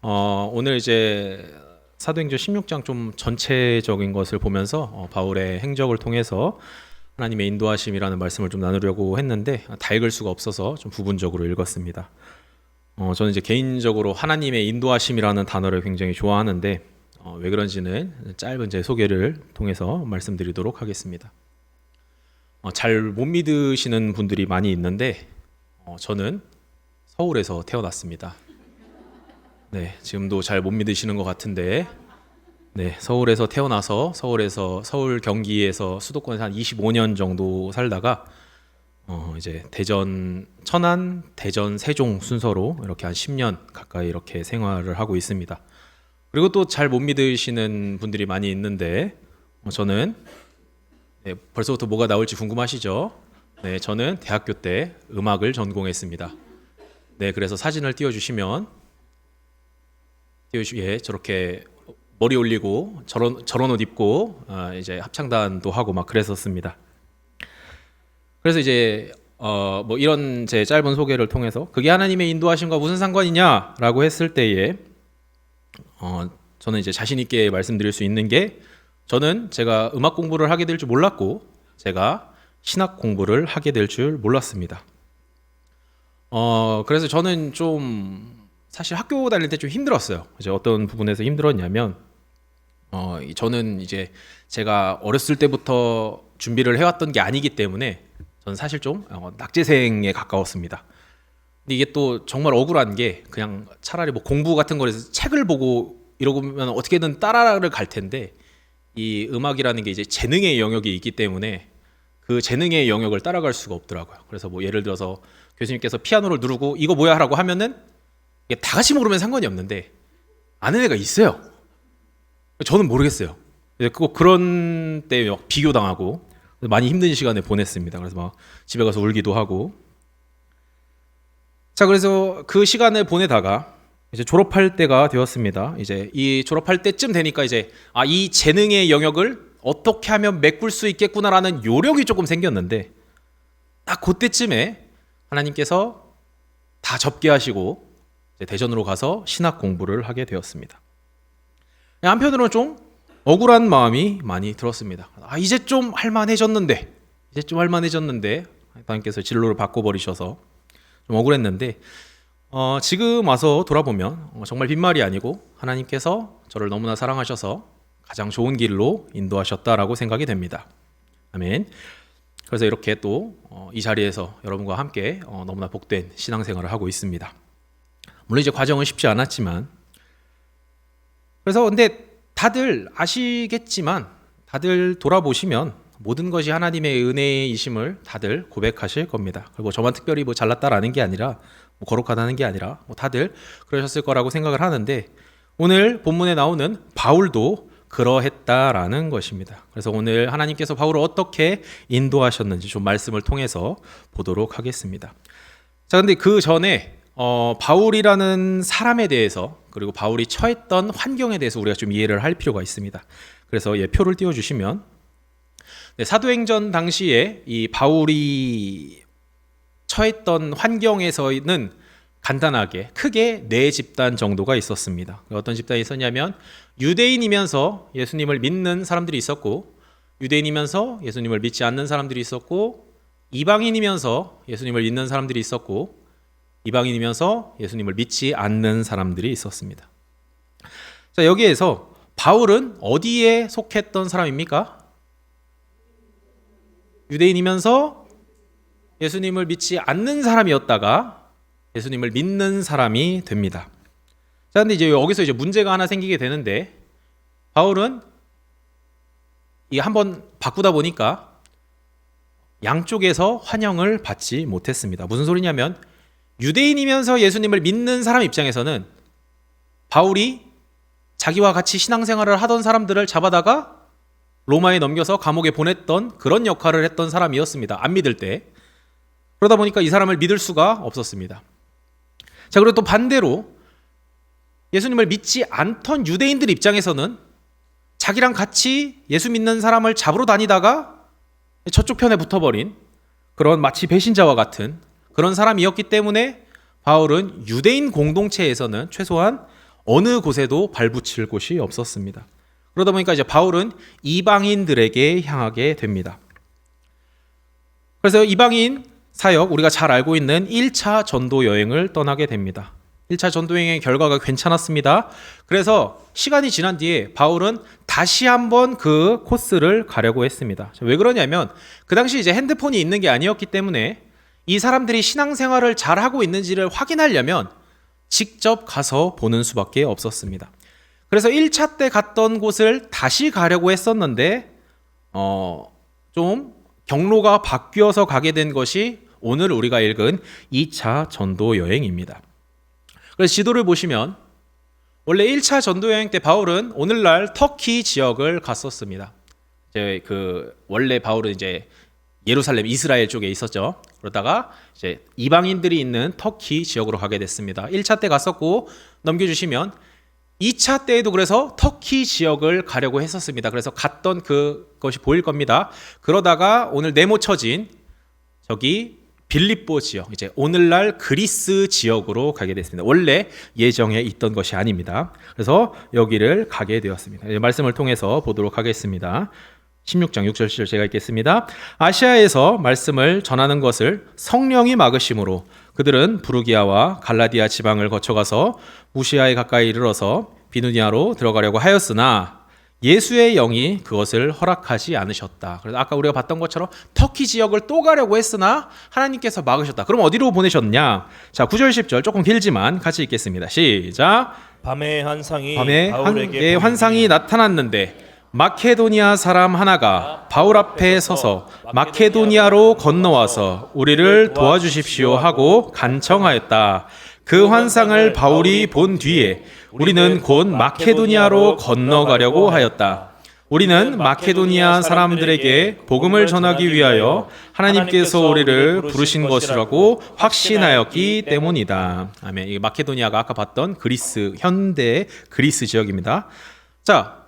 오늘 이제 사도행전 16장 좀 전체적인 것을 보면서 바울의 행적을 통해서 하나님의 인도하심이라는 말씀을 좀 나누려고 했는데 다 읽을 수가 없어서 좀 부분적으로 읽었습니다. 저는 이제 개인적으로 하나님의 인도하심이라는 단어를 굉장히 좋아하는데 왜 그런지는 짧은 제 소개를 통해서 말씀드리도록 하겠습니다. 잘 못 믿으시는 분들이 많이 있는데 저는 서울에서 태어났습니다. 네, 지금도 잘 못 믿으시는 것 같은데, 네, 서울에서 태어나서 서울 경기에서 수도권에서 한 25년 정도 살다가 이제 대전 천안, 대전 세종 순서로 이렇게 한 10년 가까이 이렇게 생활을 하고 있습니다. 그리고 또 잘 못 믿으시는 분들이 많이 있는데 저는 벌써부터 뭐가 나올지 궁금하시죠? 네, 저는 대학교 때 음악을 전공했습니다. 네, 그래서 사진을 띄워주시면 저렇게 머리 올리고 저런 옷 입고 이제 합창단도 하고 막 그랬었습니다. 그래서 이제 뭐 이런 제 짧은 소개를 통해서 그게 하나님의 인도하심과 무슨 상관이냐라고 했을 때에 저는 이제 자신 있게 말씀드릴 수 있는 게 저는 제가 음악 공부를 하게 될 줄 몰랐고 제가 신학 공부를 하게 될 줄 몰랐습니다. 그래서 저는 좀 사실 학교 다닐 때 좀 힘들었어요. 이제 어떤 부분에서 힘들었냐면 저는 이제 제가 어렸을 때부터 준비를 해왔던 게 아니기 때문에 저는 사실 좀 낙제생에 가까웠습니다. 근데 이게 또 정말 억울한 게 그냥 차라리 뭐 공부 같은 거에서 책을 보고 이러면 어떻게든 따라를 갈 텐데 이 음악이라는 게 이제 재능의 영역이 있기 때문에 그 재능의 영역을 따라갈 수가 없더라고요. 그래서 뭐 예를 들어서 교수님께서 피아노를 누르고 이거 뭐야 하라고 하면은 이게 다 같이 모르면 상관이 없는데 아는 애가 있어요. 저는 모르겠어요. 꼭 그런 때 비교당하고 많이 힘든 시간을 보냈습니다. 그래서 막 집에 가서 울기도 하고. 자, 그래서 그 시간을 보내다가 이제 졸업할 때가 되었습니다. 이제 이 졸업할 때쯤 되니까 이제 이 재능의 영역을 어떻게 하면 메꿀 수 있겠구나라는 요령이 조금 생겼는데 딱 그때쯤에 하나님께서 다 접게 하시고 이제 대전으로 가서 신학 공부를 하게 되었습니다. 한편으로는 좀 억울한 마음이 많이 들었습니다. 이제 좀 할만해졌는데 하나님께서 진로를 바꿔버리셔서 좀 억울했는데 지금 와서 돌아보면 정말 빈말이 아니고 하나님께서 저를 너무나 사랑하셔서 가장 좋은 길로 인도하셨다라고 생각이 됩니다. 아멘. 그래서 이렇게 또 이 자리에서 여러분과 함께 너무나 복된 신앙생활을 하고 있습니다. 물론 이제 과정은 쉽지 않았지만 그래서 근데 다들 아시겠지만 다들 돌아보시면 모든 것이 하나님의 은혜이심을 다들 고백하실 겁니다. 그리고 저만 특별히 뭐 잘났다라는 게 아니라 뭐 거룩하다는 게 아니라 뭐 다들 그러셨을 거라고 생각을 하는데 오늘 본문에 나오는 바울도 그러했다라는 것입니다. 그래서 오늘 하나님께서 바울을 어떻게 인도하셨는지 좀 말씀을 통해서 보도록 하겠습니다. 자, 근데 그 전에 바울이라는 사람에 대해서 그리고 바울이 처했던 환경에 대해서 우리가 좀 이해를 할 필요가 있습니다. 그래서 표를 띄워주시면 사도행전 당시에 이 바울이 처했던 환경에서는 간단하게 크게 4집단 정도가 있었습니다. 어떤 집단이 있었냐면 유대인이면서 예수님을 믿는 사람들이 있었고 유대인이면서 예수님을 믿지 않는 사람들이 있었고 이방인이면서 예수님을 믿는 사람들이 있었고 이방인이면서 예수님을 믿지 않는 사람들이 있었습니다. 자, 여기에서 바울은 어디에 속했던 사람입니까? 유대인이면서 예수님을 믿지 않는 사람이었다가 예수님을 믿는 사람이 됩니다. 자, 근데 이제 여기서 이제 문제가 하나 생기게 되는데 바울은 이 한번 바꾸다 보니까 양쪽에서 환영을 받지 못했습니다. 무슨 소리냐면 유대인이면서 예수님을 믿는 사람 입장에서는 바울이 자기와 같이 신앙생활을 하던 사람들을 잡아다가 로마에 넘겨서 감옥에 보냈던 그런 역할을 했던 사람이었습니다. 안 믿을 때. 그러다 보니까 이 사람을 믿을 수가 없었습니다. 자, 그리고 또 반대로 예수님을 믿지 않던 유대인들 입장에서는 자기랑 같이 예수 믿는 사람을 잡으러 다니다가 저쪽 편에 붙어버린 그런 마치 배신자와 같은 그런 사람이었기 때문에 바울은 유대인 공동체에서는 최소한 어느 곳에도 발붙일 곳이 없었습니다. 그러다 보니까 이제 바울은 이방인들에게 향하게 됩니다. 그래서 이방인 사역, 우리가 잘 알고 있는 1차 전도 여행을 떠나게 됩니다. 1차 전도 여행의 결과가 괜찮았습니다. 그래서 시간이 지난 뒤에 바울은 다시 한번 그 코스를 가려고 했습니다. 왜 그러냐면 그 당시 이제 핸드폰이 있는 게 아니었기 때문에 이 사람들이 신앙생활을 잘 하고 있는지를 확인하려면 직접 가서 보는 수밖에 없었습니다. 그래서 1차 때 갔던 곳을 다시 가려고 했었는데 좀 경로가 바뀌어서 가게 된 것이 오늘 우리가 읽은 2차 전도 여행입니다. 그래서 지도를 보시면 원래 1차 전도 여행 때 바울은 오늘날 터키 지역을 갔었습니다. 이제 원래 바울은 이제 예루살렘, 이스라엘 쪽에 있었죠. 그러다가 이제 이방인들이 있는 터키 지역으로 가게 됐습니다. 1차 때 갔었고 넘겨주시면 2차 때에도 그래서 터키 지역을 가려고 했었습니다. 그래서 갔던 그것이 보일 겁니다. 그러다가 오늘 네모 쳐진 저기 빌립보 지역, 이제 오늘날 그리스 지역으로 가게 됐습니다. 원래 예정에 있던 것이 아닙니다. 그래서 여기를 가게 되었습니다. 말씀을 통해서 보도록 하겠습니다. 16장 6절 7절 제가 읽겠습니다. 아시아에서 말씀을 전하는 것을 성령이 막으심으로 그들은 부르기아와 갈라디아 지방을 거쳐가서 무시아에 가까이 이르러서 비누니아로 들어가려고 하였으나 예수의 영이 그것을 허락하지 않으셨다. 그래서 아까 우리가 봤던 것처럼 터키 지역을 또 가려고 했으나 하나님께서 막으셨다. 그럼 어디로 보내셨냐? 자, 9절 10절 조금 길지만 같이 읽겠습니다. 시작. 밤에 환상이 바울에게 환상이 나타났는데 마케도니아 사람 하나가 바울 앞에 서서 마케도니아로 건너와서 우리를 도와주십시오 하고 간청하였다. 그 환상을 바울이 본 뒤에 우리는 곧 마케도니아로 건너가려고 하였다. 우리는 마케도니아 사람들에게 복음을 전하기 위하여 하나님께서 우리를 부르신 것이라고 확신하였기 때문이다. 아멘. 이 마케도니아가 아까 봤던 그리스, 현대 그리스 지역입니다. 자,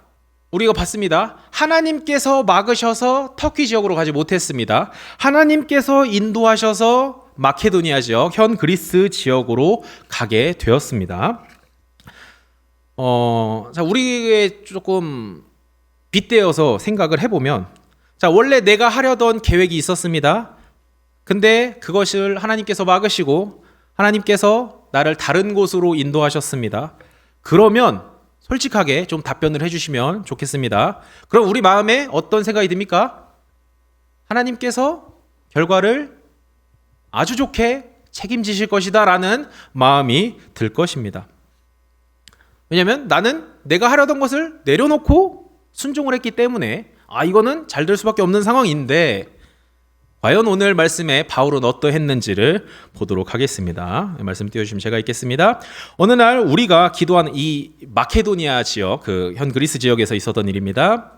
우리가 봤습니다. 하나님께서 막으셔서 터키 지역으로 가지 못했습니다. 하나님께서 인도하셔서 마케도니아 지역, 현 그리스 지역으로 가게 되었습니다. 자, 우리의 조금 빗대어서 생각을 해보면, 자, 원래 내가 하려던 계획이 있었습니다. 근데 그것을 하나님께서 막으시고 하나님께서 나를 다른 곳으로 인도하셨습니다. 그러면 솔직하게 좀 답변을 해주시면 좋겠습니다. 그럼 우리 마음에 어떤 생각이 듭니까? 하나님께서 결과를 아주 좋게 책임지실 것이다 라는 마음이 들 것입니다. 왜냐하면 나는 내가 하려던 것을 내려놓고 순종을 했기 때문에 이거는 잘 될 수밖에 없는 상황인데 과연 오늘 말씀에 바울은 어떠했는지를 보도록 하겠습니다. 말씀 띄워주시면 제가 읽겠습니다. 어느 날 우리가 기도하는 이 마케도니아 지역, 그 현 그리스 지역에서 있었던 일입니다.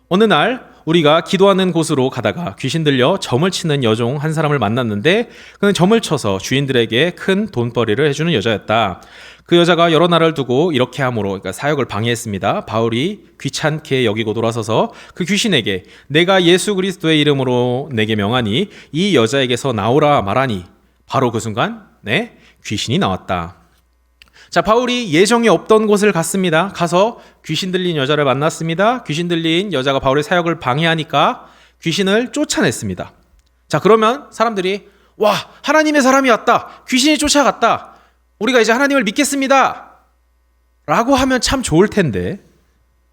어느 날 우리가 기도하는 곳으로 가다가 귀신 들려 점을 치는 여종 한 사람을 만났는데 그는 점을 쳐서 주인들에게 큰 돈벌이를 해주는 여자였다. 그 여자가 여러 날을 두고 이렇게 함으로, 그러니까 사역을 방해했습니다. 바울이 귀찮게 여기고 돌아서서 그 귀신에게 내가 예수 그리스도의 이름으로 내게 명하니 이 여자에게서 나오라 말하니 바로 그 순간 귀신이 나왔다. 자, 바울이 예정에 없던 곳을 갔습니다. 가서 귀신 들린 여자를 만났습니다. 귀신 들린 여자가 바울의 사역을 방해하니까 귀신을 쫓아냈습니다. 자, 그러면 사람들이 와, 하나님의 사람이 왔다. 귀신이 쫓아갔다. 우리가 이제 하나님을 믿겠습니다. 라고 하면 참 좋을 텐데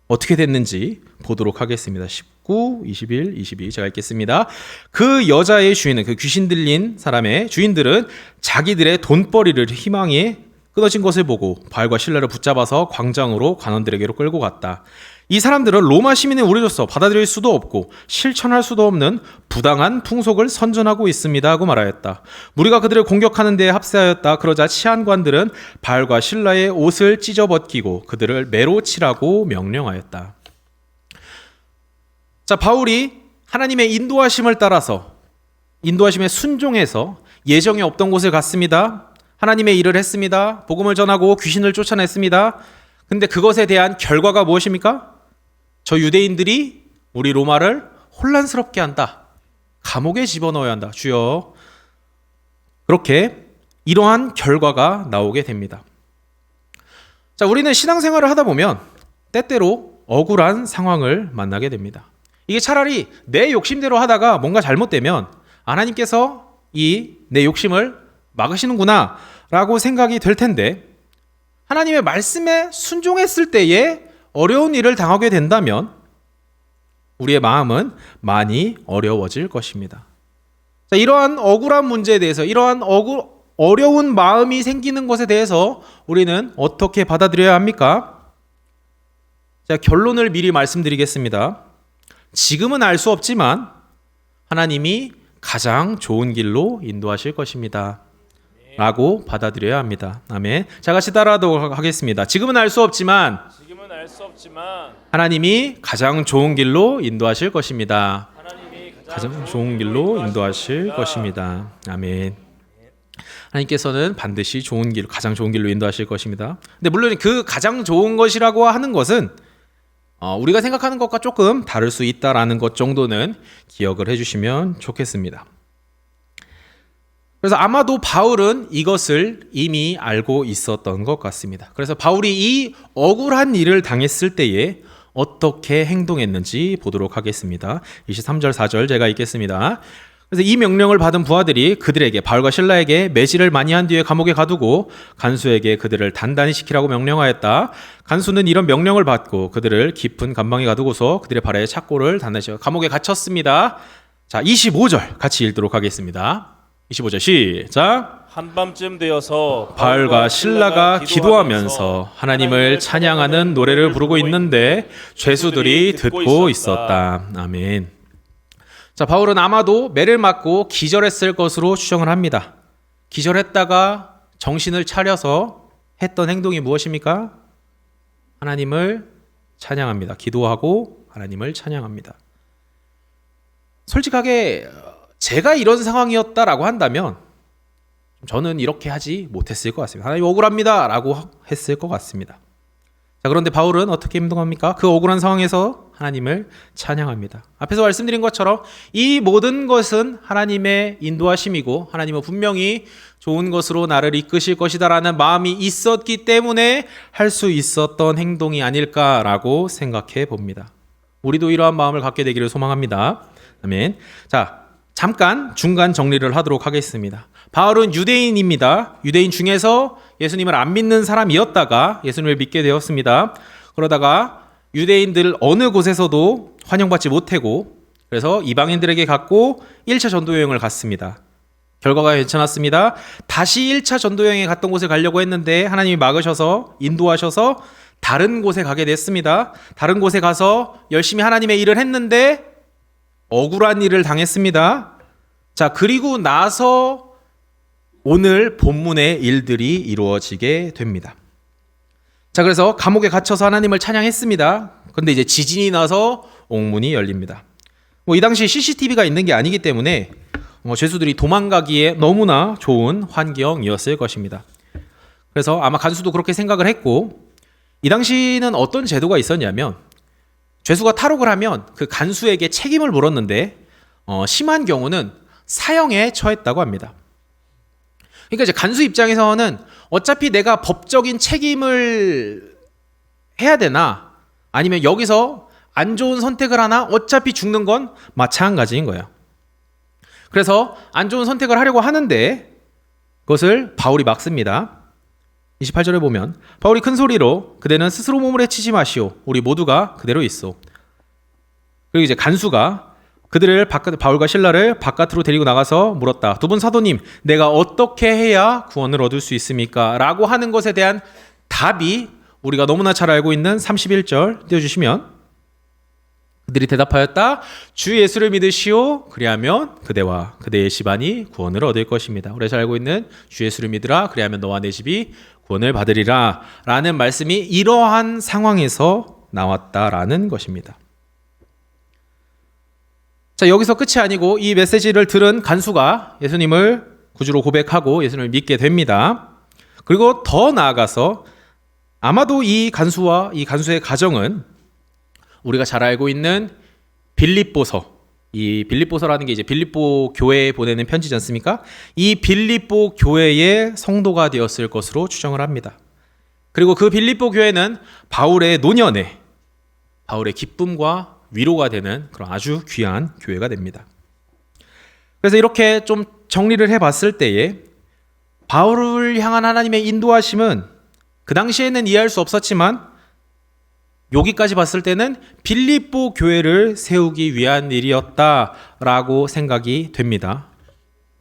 어떻게 됐는지 보도록 하겠습니다. 19, 21, 22 제가 읽겠습니다. 그 여자의 주인은, 그 귀신 들린 사람의 주인들은 자기들의 돈벌이를 희망해 끊어진 것을 보고 바울과 실라를 붙잡아서 광장으로 관원들에게로 끌고 갔다. 이 사람들은 로마 시민의 우리로서 받아들일 수도 없고 실천할 수도 없는 부당한 풍속을 선전하고 있습니다 하고 말하였다. 무리가 그들을 공격하는 데에 합세하였다. 그러자 치안관들은 바울과 실라의 옷을 찢어 벗기고 그들을 매로 치라고 명령하였다. 자, 바울이 하나님의 인도하심을 따라서, 인도하심에 순종해서 예정에 없던 곳을 갔습니다. 하나님의 일을 했습니다. 복음을 전하고 귀신을 쫓아냈습니다. 근데 그것에 대한 결과가 무엇입니까? 저 유대인들이 우리 로마를 혼란스럽게 한다. 감옥에 집어넣어야 한다. 주여. 그렇게 이러한 결과가 나오게 됩니다. 자, 우리는 신앙생활을 하다 보면 때때로 억울한 상황을 만나게 됩니다. 이게 차라리 내 욕심대로 하다가 뭔가 잘못되면 하나님께서 이 내 욕심을 막으시는구나 라고 생각이 될 텐데, 하나님의 말씀에 순종했을 때에 어려운 일을 당하게 된다면 우리의 마음은 많이 어려워질 것입니다. 자, 이러한 억울한 문제에 대해서, 이러한 어려운 마음이 생기는 것에 대해서 우리는 어떻게 받아들여야 합니까? 자, 결론을 미리 말씀드리겠습니다. 지금은 알 수 없지만 하나님이 가장 좋은 길로 인도하실 것입니다 라고 받아들여야 합니다. 아멘. 자, 같이 따라하도록 하겠습니다. 지금은 알 수 없지만 하나님이 가장 좋은 길로 인도하실 것입니다. 가장 좋은 길로 인도하실 것입니다. 아멘. 하나님께서는 반드시 좋은 길, 가장 좋은 길로 인도하실 것입니다. 근데 물론 그 가장 좋은 것이라고 하는 것은 우리가 생각하는 것과 조금 다를 수 있다라는 것 정도는 기억을 해주시면 좋겠습니다. 그래서 아마도 바울은 이것을 이미 알고 있었던 것 같습니다. 그래서 바울이 이 억울한 일을 당했을 때에 어떻게 행동했는지 보도록 하겠습니다. 23절 4절 제가 읽겠습니다. 그래서 이 명령을 받은 부하들이 그들에게, 바울과 실라에게 매질을 많이 한 뒤에 감옥에 가두고 간수에게 그들을 단단히 지키라고 명령하였다. 간수는 이런 명령을 받고 그들을 깊은 감방에 가두고서 그들의 발에 착고를 단단히 감옥에 갇혔습니다. 자, 25절 같이 읽도록 하겠습니다. 25절 시작. 한밤쯤 되어서 바울과 실라가 기도하면서 하나님을 찬양하는 노래를 부르고 있는데 죄수들이 듣고 있었다. 아멘. 자, 바울은 아마도 매를 맞고 기절했을 것으로 추정을 합니다. 기절했다가 정신을 차려서 했던 행동이 무엇입니까? 하나님을 찬양합니다. 기도하고 하나님을 찬양합니다. 솔직하게 제가 이런 상황이었다라고 한다면 저는 이렇게 하지 못했을 것 같습니다. 하나님 억울합니다 라고 했을 것 같습니다. 자, 그런데 바울은 어떻게 행동합니까? 그 억울한 상황에서 하나님을 찬양합니다. 앞에서 말씀드린 것처럼 이 모든 것은 하나님의 인도하심이고 하나님은 분명히 좋은 것으로 나를 이끄실 것이다 라는 마음이 있었기 때문에 할 수 있었던 행동이 아닐까라고 생각해 봅니다. 우리도 이러한 마음을 갖게 되기를 소망합니다. 아멘. 자, 잠깐 중간 정리를 하도록 하겠습니다. 바울은 유대인입니다. 유대인 중에서 예수님을 안 믿는 사람이었다가 예수님을 믿게 되었습니다. 그러다가 유대인들 어느 곳에서도 환영받지 못하고 그래서 이방인들에게 갔고 1차 전도 여행을 갔습니다. 결과가 괜찮았습니다. 다시 1차 전도 여행에 갔던 곳에 가려고 했는데 하나님이 막으셔서 인도하셔서 다른 곳에 가게 됐습니다. 다른 곳에 가서 열심히 하나님의 일을 했는데 억울한 일을 당했습니다. 자, 그리고 나서 오늘 본문의 일들이 이루어지게 됩니다. 자, 그래서 감옥에 갇혀서 하나님을 찬양했습니다. 그런데 이제 지진이 나서 옥문이 열립니다. 이 당시 CCTV가 있는 게 아니기 때문에 죄수들이 도망가기에 너무나 좋은 환경이었을 것입니다. 그래서 아마 간수도 그렇게 생각을 했고, 이 당시는 어떤 제도가 있었냐면 죄수가 탈옥을 하면 그 간수에게 책임을 물었는데 심한 경우는 사형에 처했다고 합니다. 그러니까 이제 간수 입장에서는 어차피 내가 법적인 책임을 해야 되나 아니면 여기서 안 좋은 선택을 하나 어차피 죽는 건 마찬가지인 거예요. 그래서 안 좋은 선택을 하려고 하는데 그것을 바울이 막습니다. 28절에 보면 바울이 큰 소리로 그대는 스스로 몸을 해치지 마시오. 우리 모두가 그대로 있어. 그리고 이제 간수가 그들을 바울과 실라를 바깥으로 데리고 나가서 물었다. 두 분 사도님, 내가 어떻게 해야 구원을 얻을 수 있습니까? 라고 하는 것에 대한 답이 우리가 너무나 잘 알고 있는 31절 띄워주시면 그들이 대답하였다. 주 예수를 믿으시오. 그리하면 그대와 그대의 집안이 구원을 얻을 것입니다. 우리가 잘 알고 있는 주 예수를 믿으라. 그리하면 너와 내 집이 구원을 받으리라 라는 말씀이 이러한 상황에서 나왔다라는 것입니다. 자, 여기서 끝이 아니고 이 메시지를 들은 간수가 예수님을 구주로 고백하고 예수님을 믿게 됩니다. 그리고 더 나아가서 아마도 이 간수와 이 간수의 가정은 우리가 잘 알고 있는 빌립보서, 이 빌립보서라는 게 이제 빌립보 교회에 보내는 편지지 않습니까? 이 빌립보 교회의 성도가 되었을 것으로 추정을 합니다. 그리고 그 빌립보 교회는 바울의 노년에 바울의 기쁨과 위로가 되는 그런 아주 귀한 교회가 됩니다. 그래서 이렇게 좀 정리를 해봤을 때에 바울을 향한 하나님의 인도하심은 그 당시에는 이해할 수 없었지만 여기까지 봤을 때는 빌립보 교회를 세우기 위한 일이었다라고 생각이 됩니다.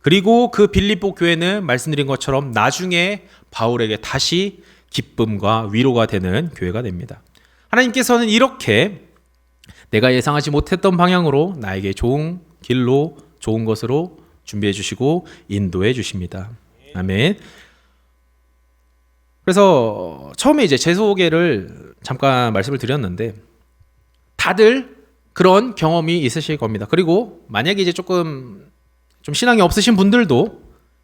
그리고 그 빌립보 교회는 말씀드린 것처럼 나중에 바울에게 다시 기쁨과 위로가 되는 교회가 됩니다. 하나님께서는 이렇게 내가 예상하지 못했던 방향으로 나에게 좋은 길로 좋은 것으로 준비해 주시고 인도해 주십니다. 아멘. 그래서 처음에 이제 제 소개를 잠깐 말씀을 드렸는데 다들 그런 경험이 있으실 겁니다. 그리고 만약에 이제 조금 좀 신앙이 없으신 분들도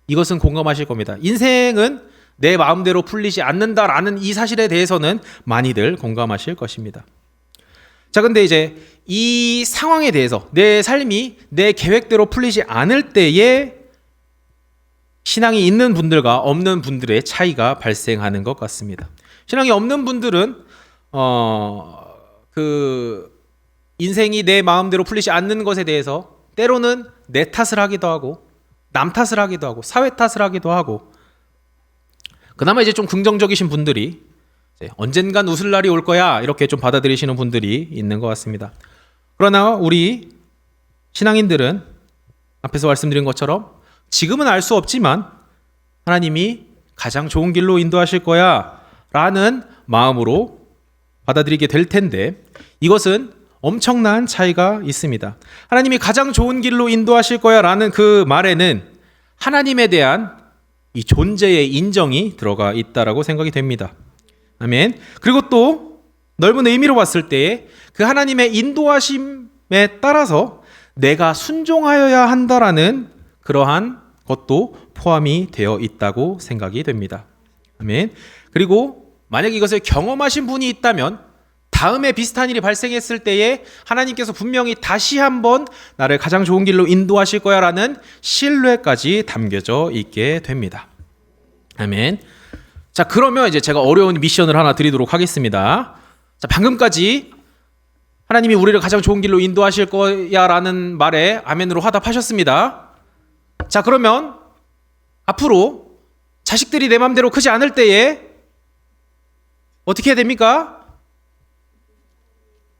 이것은 공감하실 겁니다. 인생은 내 마음대로 풀리지 않는다라는 이 사실에 대해서는 많이들 공감하실 것입니다. 자, 근데 이제 이 상황에 대해서 내 삶이 내 계획대로 풀리지 않을 때에 신앙이 있는 분들과 없는 분들의 차이가 발생하는 것 같습니다. 신앙이 없는 분들은 그 인생이 내 마음대로 풀리지 않는 것에 대해서 때로는 내 탓을 하기도 하고 남 탓을 하기도 하고 사회 탓을 하기도 하고 그나마 이제 좀 긍정적이신 분들이 언젠간 웃을 날이 올 거야 이렇게 좀 받아들이시는 분들이 있는 것 같습니다. 그러나 우리 신앙인들은 앞에서 말씀드린 것처럼 지금은 알 수 없지만 하나님이 가장 좋은 길로 인도하실 거야 라는 마음으로 받아들이게 될 텐데 이것은 엄청난 차이가 있습니다. 하나님이 가장 좋은 길로 인도하실 거야 라는 그 말에는 하나님에 대한 이 존재의 인정이 들어가 있다라고 생각이 됩니다. 아멘. 그리고 또 넓은 의미로 봤을 때 그 하나님의 인도하심에 따라서 내가 순종하여야 한다라는 그러한 것도 포함이 되어 있다고 생각이 됩니다. 아멘. 그리고 만약 이것을 경험하신 분이 있다면 다음에 비슷한 일이 발생했을 때에 하나님께서 분명히 다시 한번 나를 가장 좋은 길로 인도하실 거야 라는 신뢰까지 담겨져 있게 됩니다. 아멘. 자, 그러면 이제 제가 어려운 미션을 하나 드리도록 하겠습니다. 자, 방금까지 하나님이 우리를 가장 좋은 길로 인도하실 거야 라는 말에 아멘으로 화답하셨습니다. 자, 그러면 앞으로 자식들이 내 마음대로 크지 않을 때에 어떻게 해야 됩니까?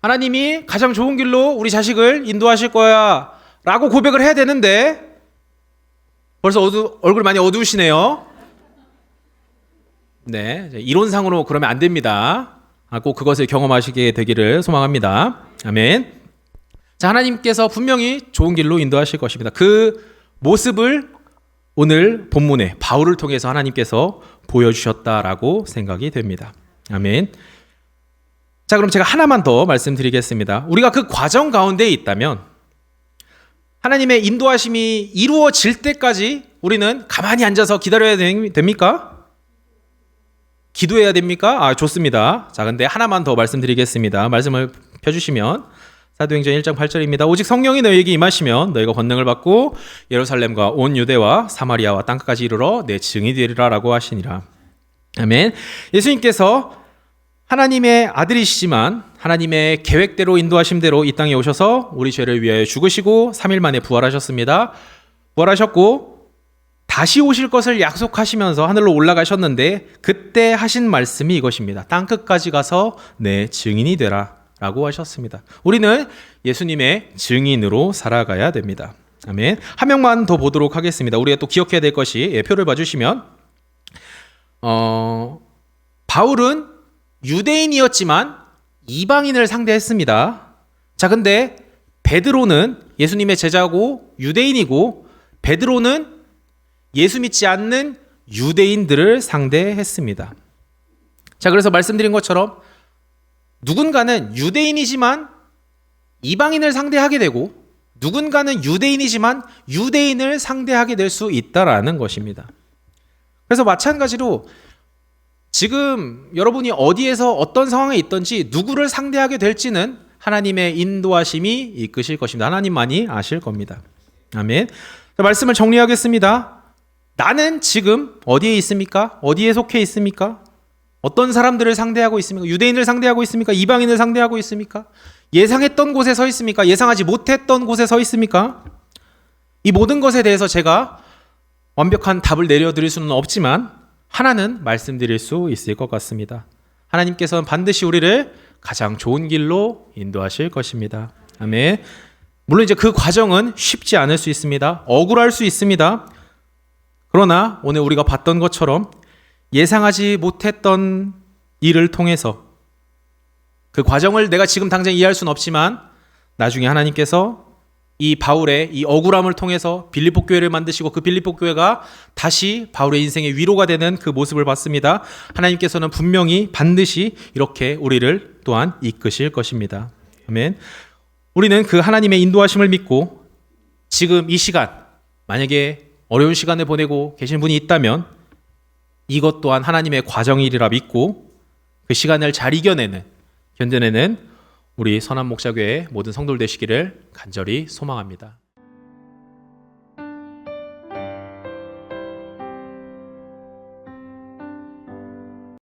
하나님이 가장 좋은 길로 우리 자식을 인도하실 거야 라고 고백을 해야 되는데 벌써 얼굴 많이 어두우시네요. 네, 이론상으로 그러면 안 됩니다. 꼭 그것을 경험하시게 되기를 소망합니다. 아멘. 자, 하나님께서 분명히 좋은 길로 인도하실 것입니다. 그 모습을 오늘 본문에 바울을 통해서 하나님께서 보여주셨다라고 생각이 됩니다. 아멘. 자, 그럼 제가 하나만 더 말씀드리겠습니다. 우리가 그 과정 가운데 있다면 하나님의 인도하심이 이루어질 때까지 우리는 가만히 앉아서 기다려야 됩니까? 기도해야 됩니까? 좋습니다. 자, 근데 하나만 더 말씀드리겠습니다. 말씀을 펴주시면 사도행전 1장 8절입니다. 오직 성령이 너희에게 임하시면 너희가 권능을 받고 예루살렘과 온 유대와 사마리아와 땅끝까지 이르러 내 증인이 되리라 라고 하시니라. 아멘. 예수님께서 하나님의 아들이시지만 하나님의 계획대로 인도하심대로 이 땅에 오셔서 우리 죄를 위하여 죽으시고 3일 만에 부활하셨습니다. 부활하셨고 다시 오실 것을 약속하시면서 하늘로 올라가셨는데 그때 하신 말씀이 이것입니다. 땅끝까지 가서 내 증인이 되라 라고 하셨습니다. 우리는 예수님의 증인으로 살아가야 됩니다. 아멘. 한 명만 더 보도록 하겠습니다. 우리가 또 기억해야 될 것이 표를 봐주시면 바울은 유대인이었지만 이방인을 상대했습니다. 자, 근데 베드로는 예수님의 제자고 유대인이고 베드로는 예수 믿지 않는 유대인들을 상대했습니다. 자, 그래서 말씀드린 것처럼 누군가는 유대인이지만 이방인을 상대하게 되고 누군가는 유대인이지만 유대인을 상대하게 될 수 있다라는 것입니다. 그래서 마찬가지로 지금 여러분이 어디에서 어떤 상황에 있든지 누구를 상대하게 될지는 하나님의 인도하심이 이끄실 것입니다. 하나님만이 아실 겁니다. 아멘. 자, 말씀을 정리하겠습니다. 나는 지금 어디에 있습니까? 어디에 속해 있습니까? 어떤 사람들을 상대하고 있습니까? 유대인을 상대하고 있습니까? 이방인을 상대하고 있습니까? 예상했던 곳에 서 있습니까? 예상하지 못했던 곳에 서 있습니까? 이 모든 것에 대해서 제가 완벽한 답을 내려드릴 수는 없지만 하나는 말씀드릴 수 있을 것 같습니다. 하나님께서는 반드시 우리를 가장 좋은 길로 인도하실 것입니다. 아멘. 물론 이제 그 과정은 쉽지 않을 수 있습니다. 억울할 수 있습니다. 그러나 오늘 우리가 봤던 것처럼 예상하지 못했던 일을 통해서 그 과정을 내가 지금 당장 이해할 수는 없지만 나중에 하나님께서 이 바울의 이 억울함을 통해서 빌립보 교회를 만드시고 그 빌립보 교회가 다시 바울의 인생의 위로가 되는 그 모습을 봤습니다. 하나님께서는 분명히 반드시 이렇게 우리를 또한 이끄실 것입니다. 아멘. 우리는 그 하나님의 인도하심을 믿고 지금 이 시간 만약에 어려운 시간을 보내고 계신 분이 있다면 이것 또한 하나님의 과정이라 믿고 그 시간을 잘 견뎌내는 우리 선한 목자교회의 모든 성도들 되시기를 간절히 소망합니다.